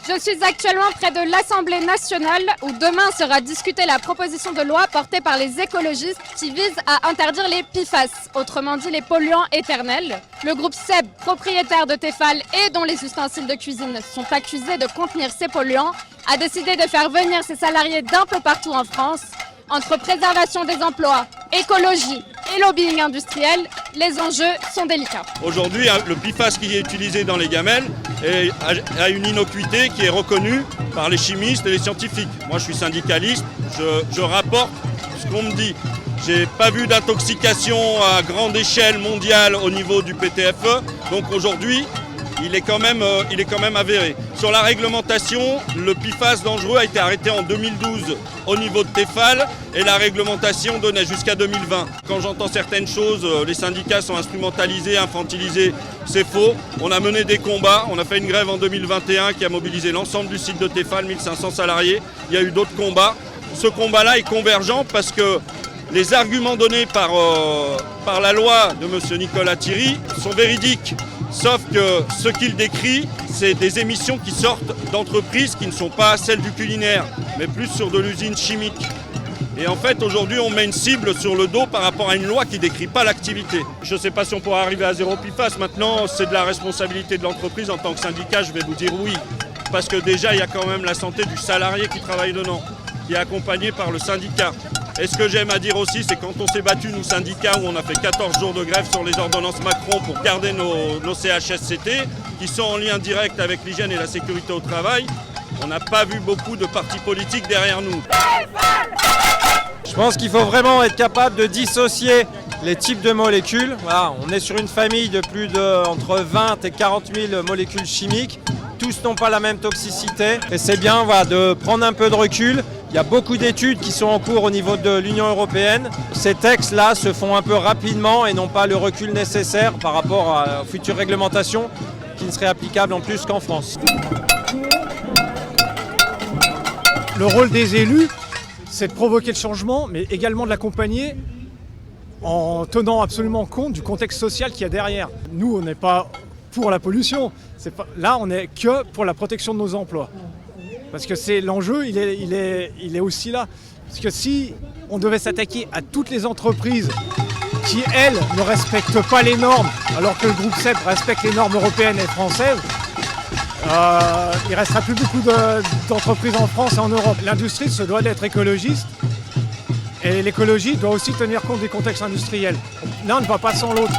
Je suis actuellement près de l'Assemblée nationale où demain sera discutée la proposition de loi portée par les écologistes qui vise à interdire les PFAS, autrement dit les polluants éternels. Le groupe SEB, propriétaire de Tefal et dont les ustensiles de cuisine sont accusés de contenir ces polluants, a décidé de faire venir ses salariés d'un peu partout en France. Entre préservation des emplois, écologie et lobbying industriel, les enjeux sont délicats. Aujourd'hui, le PFAS qui est utilisé dans les gamelles a une innocuité qui est reconnue par les chimistes et les scientifiques. Moi, je suis syndicaliste, je rapporte ce qu'on me dit. J'ai pas vu d'intoxication à grande échelle mondiale au niveau du PTFE, donc aujourd'hui, il est quand même avéré. Sur la réglementation, le PFAS dangereux a été arrêté en 2012 au niveau de Tefal et la réglementation donnait jusqu'à 2020. Quand j'entends certaines choses, les syndicats sont instrumentalisés, infantilisés, c'est faux. On a mené des combats, on a fait une grève en 2021 qui a mobilisé l'ensemble du site de Tefal, 1500 salariés. Il y a eu d'autres combats. Ce combat-là est convergent parce que les arguments donnés par la loi de M. Nicolas Thierry sont véridiques. Sauf que ce qu'il décrit, c'est des émissions qui sortent d'entreprises qui ne sont pas celles du culinaire, mais plus sur de l'usine chimique. Et en fait, aujourd'hui, on met une cible sur le dos par rapport à une loi qui ne décrit pas l'activité. Je ne sais pas si on pourra arriver à zéro PFAS. Maintenant, c'est de la responsabilité de l'entreprise. En tant que syndicat, je vais vous dire oui. Parce que déjà, il y a quand même la santé du salarié qui travaille dedans, qui est accompagné par le syndicat. Et ce que j'aime à dire aussi, c'est quand on s'est battu, nous syndicats, où on a fait 14 jours de grève sur les ordonnances Macron pour garder nos CHSCT, qui sont en lien direct avec l'hygiène et la sécurité au travail, on n'a pas vu beaucoup de partis politiques derrière nous. Je pense qu'il faut vraiment être capable de dissocier les types de molécules. Voilà, on est sur une famille de plus de entre 20 et 40 000 molécules chimiques. Tous n'ont pas la même toxicité et c'est bien de prendre un peu de recul. Il y a beaucoup d'études qui sont en cours au niveau de l'Union européenne. Ces textes-là se font un peu rapidement et n'ont pas le recul nécessaire par rapport aux futures réglementations qui ne seraient applicables en plus qu'en France. Le rôle des élus, c'est de provoquer le changement, mais également de l'accompagner en tenant absolument compte du contexte social qu'il y a derrière. Nous, on n'est pas pour la pollution. Là, on n'est que pour la protection de nos emplois. Parce que c'est l'enjeu, il est aussi là. Parce que si on devait s'attaquer à toutes les entreprises qui, elles, ne respectent pas les normes, alors que le groupe SEB respecte les normes européennes et françaises, il ne restera plus beaucoup d'entreprises en France et en Europe. L'industrie se doit d'être écologiste et l'écologie doit aussi tenir compte des contextes industriels. L'un ne va pas sans l'autre.